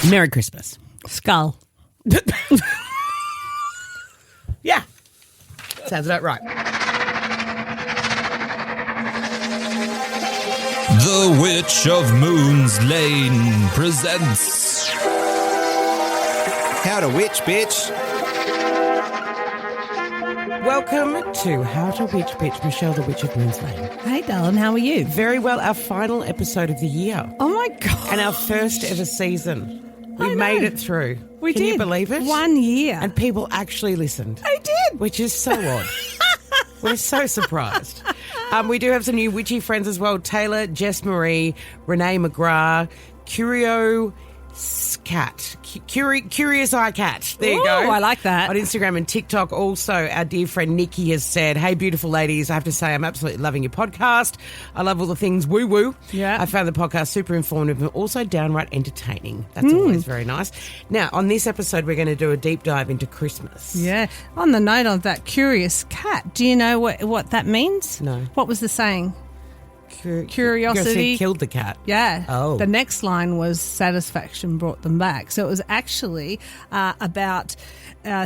Merry Christmas. Skull. Yeah. Sounds about right. The Witch of Moon's Lane presents How to Witch, bitch. Welcome to How to Witch Bitch, Michelle the Witch of Moon's Lane. Hey, darling, how are you? Very well, our final episode of the year. Oh, my God. And our first ever season. We I made know. it through. We Can did. you believe it? 1 year. And people actually listened. They did. Which is so odd. We're so surprised. We do have some new witchy friends as well. Taylor, Jess Marie, Renee McGrath, Curio Cat. Curious Eye Cat. There you Ooh, go. I like that. On Instagram and TikTok also, our dear friend Nikki has said, hey, beautiful ladies, I have to say I'm absolutely loving your podcast. I love all the things woo-woo. Yeah. I found the podcast super informative and also downright entertaining. That's always very nice. Now, on this episode, we're going to do a deep dive into Christmas. Yeah. On the note of that curious cat, do you know what that means? No. What was the saying? Curiosity Curiosity killed the cat. Yeah. Oh. The next line was satisfaction brought them back. So it was actually about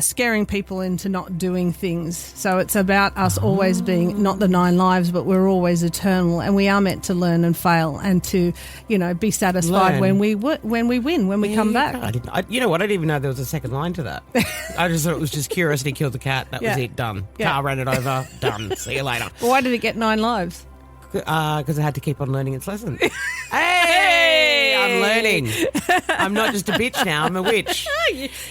scaring people into not doing things. So it's about us always being not the 9 lives, but we're always eternal, and we are meant to learn and fail and to, be satisfied when we win, when we come back. You know what? I didn't even know there was a second line to that. I just thought it was just curiosity killed the cat. That was it. Done. Yeah. Car ran it over. Done. See you later. Why did it get 9 lives? Because I had to keep on learning its lesson. Hey, I'm learning. I'm not just a bitch now. I'm a witch.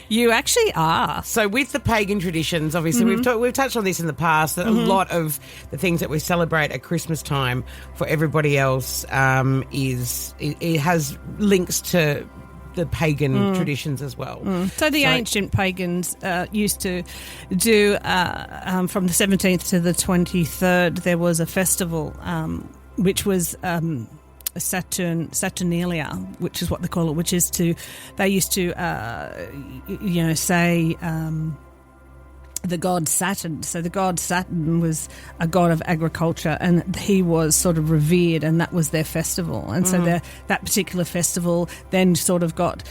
You actually are. So with the pagan traditions, obviously, we've touched on this in the past, that a lot of the things that we celebrate at Christmas time for everybody else it has links to the pagan traditions as well. So the ancient pagans used to do, from the 17th to the 23rd, there was a festival which was Saturnalia, which is what they call it, which is they used to, say... the god Saturn. So the god Saturn was a god of agriculture, and he was sort of revered, and that was their festival. And so that particular festival then sort of got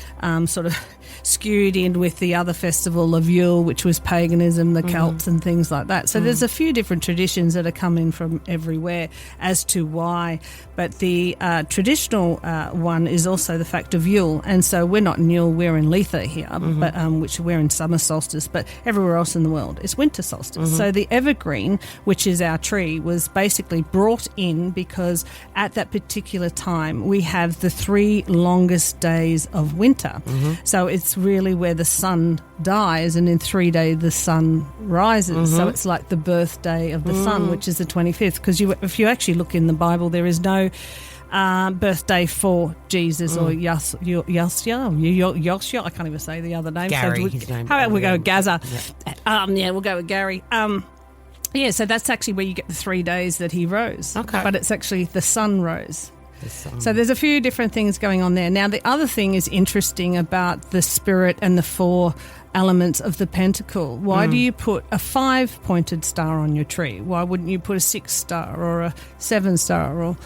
skewed in with the other festival of Yule, which was paganism, the Celts and things like that. So there's a few different traditions that are coming from everywhere as to why. But the traditional one is also the fact of Yule. And so we're not in Yule, we're in Letha here, but which we're in summer solstice, but everywhere else in the world it's winter solstice. So the evergreen, which is our tree, was basically brought in because at that particular time we have the 3 longest days of winter. So it's really where the sun dies, and in 3 days the sun rises. So it's like the birthday of the sun, which is the 25th. Because if you actually look in the Bible, there is no birthday for Jesus or Yosya. I can't even say the other name. Gary, so his name. How about we go with Gaza? Yeah. We'll go with Gary. So that's actually where you get the 3 days that he rose. Okay. But it's actually the sun rose. The sun. So there's a few different things going on there. Now, the other thing is interesting about the spirit and the 4 elements of the pentacle. Why do you put a 5-pointed star on your tree? Why wouldn't you put a 6-star or a 7-star or...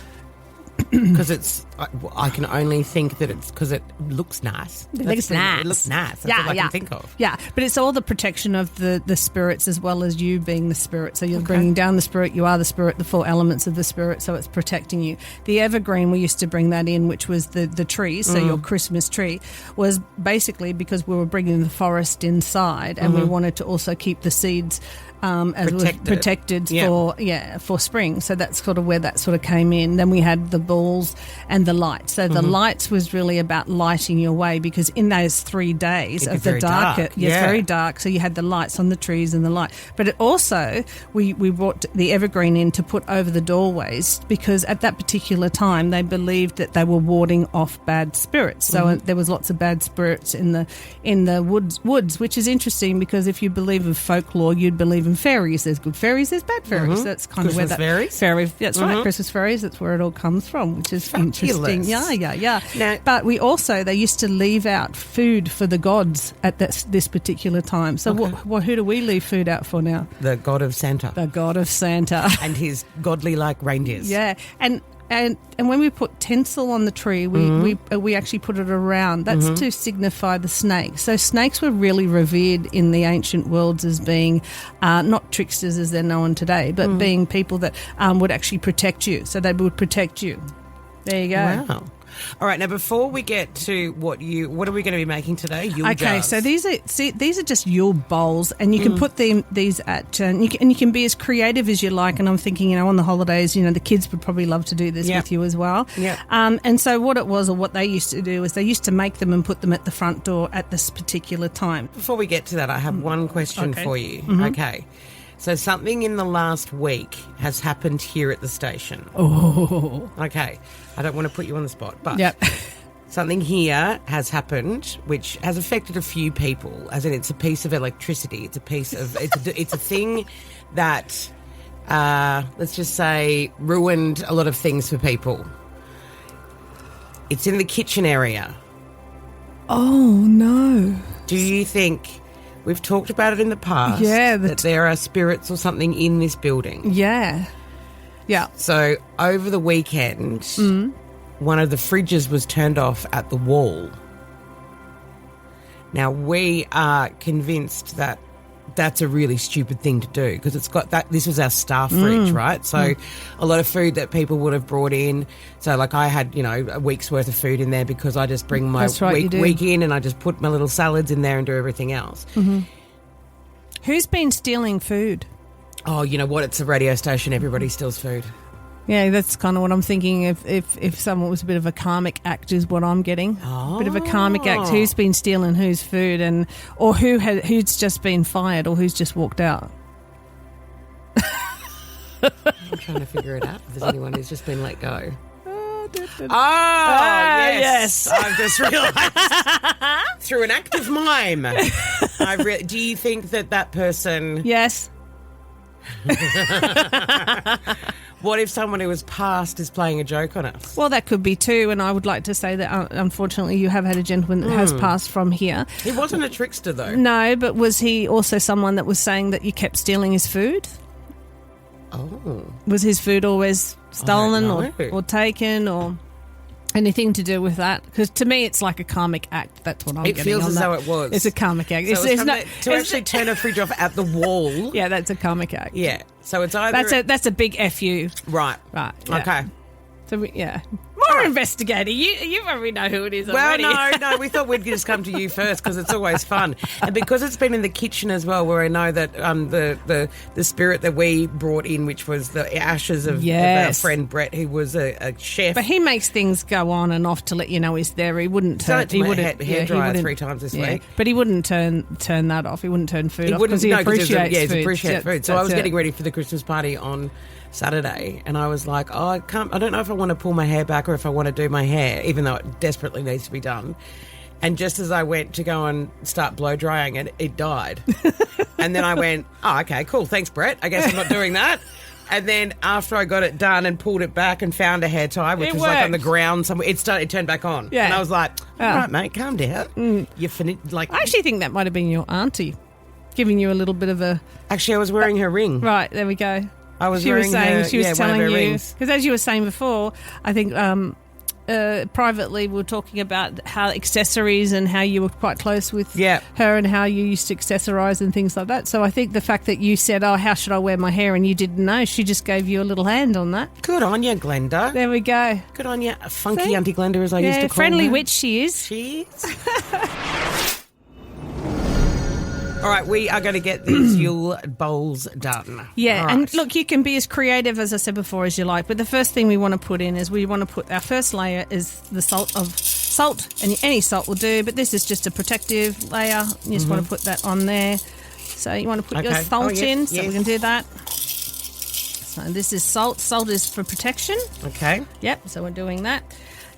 Because I can only think that it's because it looks nice. It looks nice. It looks nice. That's all I can think of. Yeah, but it's all the protection of the spirits as well as you being the spirit. So you're bringing down the spirit, you are the spirit, the 4 elements of the spirit, so it's protecting you. The evergreen, we used to bring that in, which was the tree, so your Christmas tree, was basically because we were bringing the forest inside and we wanted to also keep the seeds as protected for spring. So that's sort of where that sort of came in. Then we had the balls and the lights. So the lights was really about lighting your way, because in those 3 days of the dark, it's very dark. So you had the lights on the trees and the light. But it also, we brought the evergreen in to put over the doorways, because at that particular time they believed that they were warding off bad spirits. So there was lots of bad spirits in the woods, which is interesting, because if you believe in folklore, you'd believe in fairies. There's good fairies, there's bad fairies. That's kind of where that fairies. That's right, Christmas fairies. That's where it all comes from, which is interesting. Yeah. Now, but they used to leave out food for the gods at this particular time. So who do we leave food out for now? The god of Santa. The god of Santa and his godly like reindeers. Yeah, and And when we put tinsel on the tree, we actually put it around. That's to signify the snake. So snakes were really revered in the ancient worlds as being not tricksters as they're known today, but being people that would actually protect you. So they would protect you. There you go. Wow. All right, now before we get to what are we going to be making today? Yule Okay, jars. so these are just Yule bowls, and you can put these at and you can be as creative as you like. And I'm thinking, on the holidays, the kids would probably love to do this with you as well. Yeah. And so what it was, or what they used to do, is they used to make them and put them at the front door at this particular time. Before we get to that, I have one question for you. Okay. So something in the last week has happened here at the station. Oh. Okay. I don't want to put you on the spot, but Yep. something here has happened which has affected a few people, as in it's a piece of electricity. It's a piece of, it's a thing that, let's just say, ruined a lot of things for people. It's in the kitchen area. Oh, no. Do you think... We've talked about it in the past. Yeah, that there are spirits or something in this building. Yeah. Yeah. So over the weekend, one of the fridges was turned off at the wall. Now, we are convinced that that's a really stupid thing to do because it's got that. This was our staff fridge, right? So a lot of food that people would have brought in. So like I had, a week's worth of food in there because I just bring my week in and I just put my little salads in there and do everything else. Who's been stealing food? Oh, you know what? It's a radio station. Everybody steals food. Yeah, that's kind of what I'm thinking. If someone was a bit of a karmic act is what I'm getting. A bit of a karmic act. Who's been stealing whose food, or who's just been fired, or who's just walked out. I'm trying to figure it out. If there's anyone who's just been let go. Yes. I've just realised through an act of mime. Do you think that person? Yes. What if someone who was passed is playing a joke on us? Well, that could be too, and I would like to say that unfortunately you have had a gentleman that has passed from here. He wasn't a trickster though. No, but was he also someone that was saying that you kept stealing his food? Oh. Was his food always stolen or taken or anything to do with that? Because to me it's like a karmic act. That's what I'm getting on that. It feels as though it was. It's a karmic act. So to actually turn a fridge off at the wall. Yeah, that's a karmic act. Yeah. So it's either... That's a big FU. Right. Right. Yeah. Okay. So, More investigator. You probably know who it is already. Well, no, we thought we'd just come to you first because it's always fun. And because it's been in the kitchen as well, where I know that the spirit that we brought in, which was the ashes of our friend Brett, who was a chef. But he makes things go on and off to let you know he's there. He wouldn't turn... He wouldn't hairdryer 3 times this week. But he wouldn't turn that off. He wouldn't turn food off because he appreciates food. He appreciates food. So I was getting ready for the Christmas party on Saturday, and I was like, I don't know if I want to pull my hair back or if I want to do my hair, even though it desperately needs to be done. And just as I went to go and start blow drying it, it died. And then I went, okay, cool, thanks, Brett. I guess I'm not doing that. And then after I got it done and pulled it back and found a hair tie, which was like on the ground somewhere, it turned back on. Yeah. And I was like, all right, mate, calm down. You finished, I actually think that might have been your auntie giving you a little bit of a... Actually, I was wearing her ring. Right, there we go. I was wearing she was telling one of her you, rings. because as you were saying before, I think privately we were talking about how accessories and how you were quite close with her and how you used to accessorize and things like that. So I think the fact that you said, how should I wear my hair, and you didn't know, she just gave you a little hand on that. Good on you, Glenda. There we go. Good on you. Funky Auntie Glenda, as I used to call friendly her. witch she is. She is. All right, we are going to get these Yule bowls done. Yeah, right. And look, you can be as creative, as I said before, as you like, but the first thing we want to put in is our first layer is the salt, and any salt will do, but this is just a protective layer. You just want to put that on there. So you want to put your salt in, so we can do that. So this is salt. Salt is for protection. Okay. Yep, so we're doing that.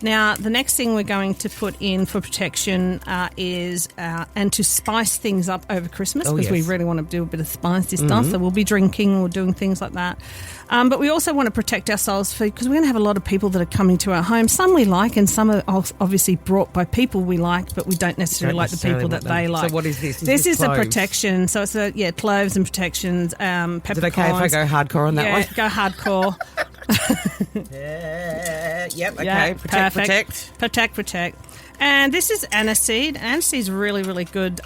Now, the next thing we're going to put in for protection is and to spice things up over Christmas, because we really want to do a bit of spicy stuff. So we'll be drinking or doing things like that. But we also want to protect ourselves because we're going to have a lot of people that are coming to our home. Some we like, and some are obviously brought by people we like, but we don't necessarily like the people that they like. So what is this? This is a protection. So it's cloves and protections. Peppercorns. Is it okay if I go hardcore on that one? Yeah, go hardcore. Yep, okay. Yeah, Protect. Protect. And this is aniseed. Aniseed is really, really good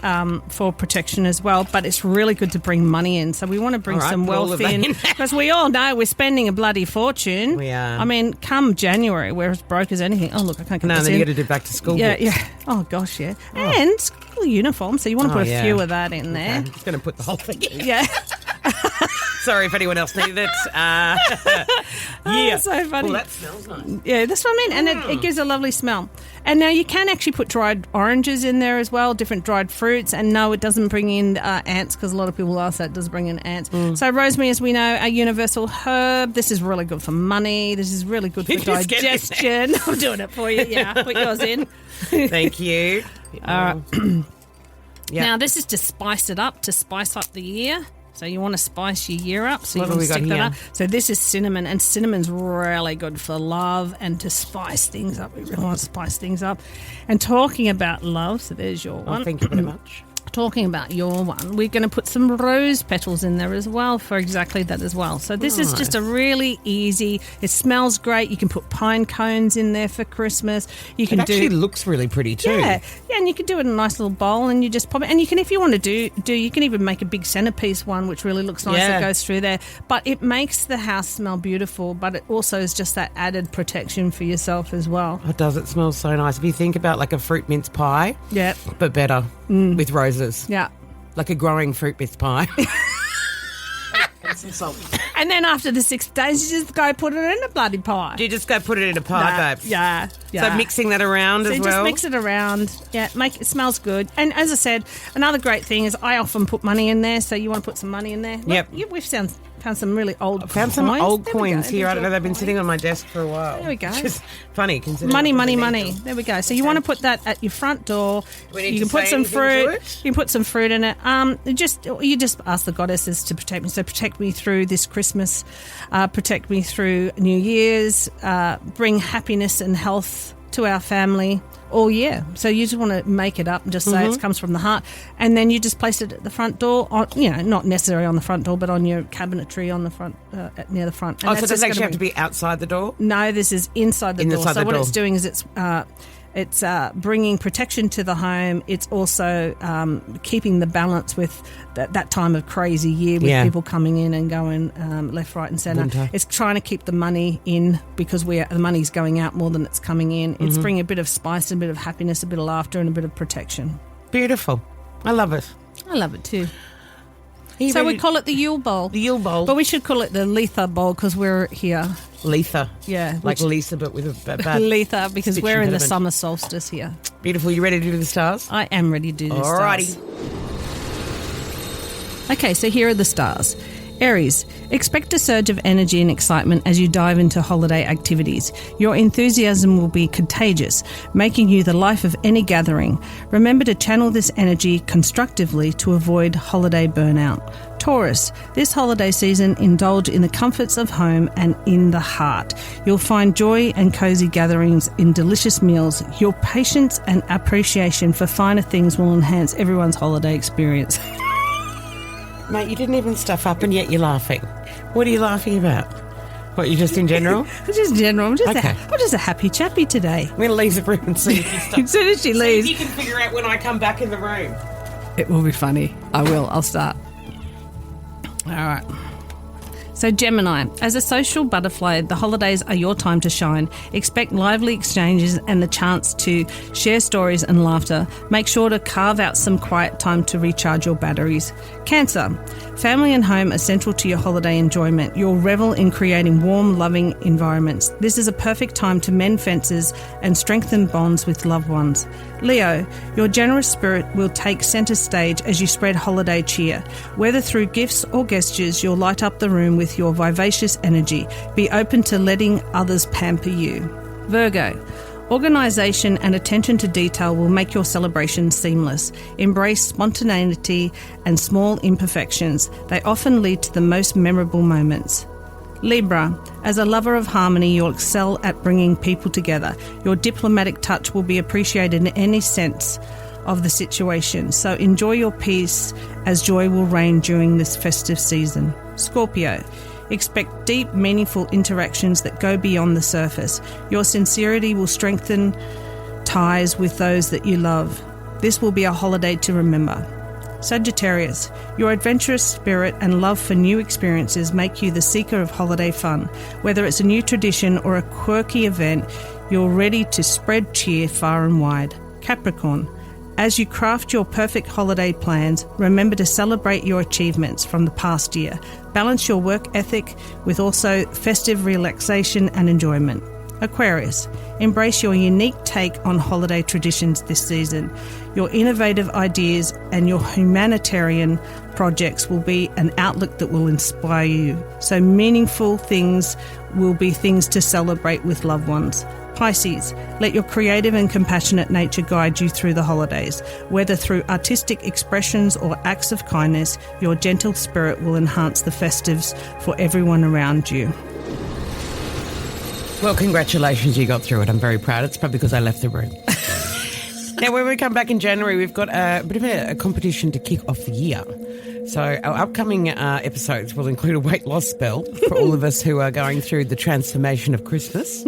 for protection as well, but it's really good to bring money in. So we want to bring some wealth in because we all know we're spending a bloody fortune. We are. I mean, come January, we're as broke as anything. Oh, look, I can't get this in. No, then you got to do back to school books. Yeah. Oh, gosh, yeah. Oh. And school uniform, so you want to put a few of that in there. I'm just going to put the whole thing in. Yeah. Sorry if anyone else needed it. Yeah. So funny. Oh, that smells nice. Yeah, that's what I mean. And it gives a lovely smell. And now you can actually put dried oranges in there as well, different dried fruits. And no, it doesn't bring in ants because a lot of people ask that. It does bring in ants. So rosemary, as we know, a universal herb. This is really good for money. This is really good for digestion. I'm doing it for you. Yeah, put yours in. Thank you. All right. Yep. Now, this is to spice it up, to spice up the year. So you want to spice your year up. So What you have want we to got stick that here? up. So this is cinnamon, and cinnamon's really good for love and to spice things up. We really want to spice things up. And talking about love, so there's your one. Oh, thank you very much. Talking about your one, we're going to put some rose petals in there as well for exactly that as well. So this is just a really easy, it smells great. You can put pine cones in there for Christmas. You can It actually looks really pretty too. Yeah, and you can do it in a nice little bowl and you just pop it. And you can, if you want to do you can even make a big centerpiece one, which really looks nice that goes through there. But it makes the house smell beautiful, but it also is just that added protection for yourself as well. It does. It smells so nice. If you think about like a fruit mince pie, Yeah. but better with roses. Yeah. Like a growing fruit mince pie. And some salt. And then after the 6 days, you just go put it in a bloody pie. Do you just go put it in a pie, babes? Yeah. So mixing that around So as you well? just mix it around. Yeah, it smells good. And as I said, another great thing is I often put money in there. So you want to put some money in there? Yep. We've found some really old coins. Found some old There we coins go. here. I There's don't know. old They've been coins. sitting on my desk for a while. There we go. Which is funny considering Money. I really need them. There we go. So you want to put that at your front door. We need You can to put say some anything to fruit. it? You can put some fruit in it. You just ask the goddesses to protect me. So protect me through this Christmas. Protect me through New Year's. Bring happiness and health to our family all year. So you just want to make it up and just say it comes from the heart, and then you just place it at the front door. Not necessarily on the front door, but on your cabinetry on the front, near the front. And So it doesn't actually have to be outside the door? No, this is inside the door. Inside So the what door. it's doing is it's bringing protection to the home. It's also keeping the balance with that time of crazy year with people coming in and going left, right and centre. Winter. It's trying to keep the money in because the money's going out more than it's coming in. It's bringing a bit of spice, a bit of happiness, a bit of laughter and a bit of protection. Beautiful. I love it. I love it too. You So ready- we call it the Yule Bowl. the Yule Bowl. But we should call it the Letha Bowl because we're here. Letha. Yeah. Like Lisa, but with a bad... Letha because speech we're in the impediment. summer solstice here. Beautiful. You ready to do the stars? I am ready to do this. Alrighty. Okay, so here are the stars. Aries, expect a surge of energy and excitement as you dive into holiday activities. Your enthusiasm will be contagious, making you the life of any gathering. Remember to channel this energy constructively to avoid holiday burnout. Taurus, this holiday season, indulge in the comforts of home and in the heart. You'll find joy and cozy gatherings in delicious meals. Your patience and appreciation for finer things will enhance everyone's holiday experience. Mate, you didn't even stuff up and yet you're laughing. What are you laughing about? What, you just in general? Just general. I'm just, Okay. I'm just a happy chappy today. I'm going to leave the room and see if you stuff. As soon as she See if leaves, you can figure out when I come back in the room. it will be funny. I will. I'll start. All right. So Gemini, as a social butterfly, the holidays are your time to shine. Expect lively exchanges and the chance to share stories and laughter. Make sure to carve out some quiet time to recharge your batteries. Cancer, family and home are central to your holiday enjoyment. You'll revel in creating warm, loving environments. This is a perfect time to mend fences and strengthen bonds with loved ones. Leo, your generous spirit will take centre stage as you spread holiday cheer. Whether through gifts or gestures, you'll light up the room with your vivacious energy. Be open to letting others pamper you. Virgo, organisation and attention to detail will make your celebration seamless. Embrace spontaneity and small imperfections. They often lead to the most memorable moments. Libra, as a lover of harmony, you'll excel at bringing people together. Your diplomatic touch will be appreciated in any sense of the situation, so enjoy your peace as joy will reign during this festive season. Scorpio, Expect deep, meaningful interactions that go beyond the surface. Your sincerity will strengthen ties with those that you love. This will be a holiday to remember. Sagittarius, your adventurous spirit and love for new experiences make you the seeker of holiday fun. Whether it's a new tradition or a quirky event, you're ready to spread cheer far and wide. Capricorn, as you craft your perfect holiday plans, remember to celebrate your achievements from the past year. Balance your work ethic with also festive relaxation and enjoyment. Aquarius, embrace your unique take on holiday traditions this season. Your innovative ideas and your humanitarian projects will be an outlook that will inspire you. So meaningful things will be things to celebrate with loved ones. Pisces, let your creative and compassionate nature guide you through the holidays. Whether through artistic expressions or acts of kindness, your gentle spirit will enhance the festives for everyone around you. Well, congratulations, you got through it. I'm very proud. It's probably because I left the room. Now, when we come back in January, we've got a bit of a competition to kick off the year. So our upcoming episodes will include a weight loss spell for all of us who are going through the transformation of Christmas.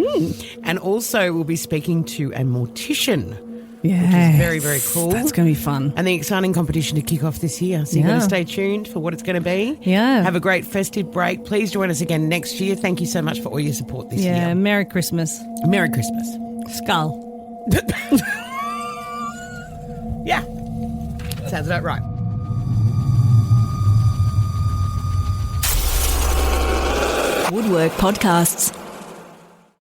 And also we'll be speaking to a mortician. Yeah, which is very, very cool. That's going to be fun. And the exciting competition to kick off this year. So you've got to stay tuned for what it's going to be. Yeah. Have a great festive break. Please join us again next year. Thank you so much for all your support this year. Yeah, Merry Christmas. Merry Christmas. Skull. Yeah. Sounds about right. Woodwork Podcasts.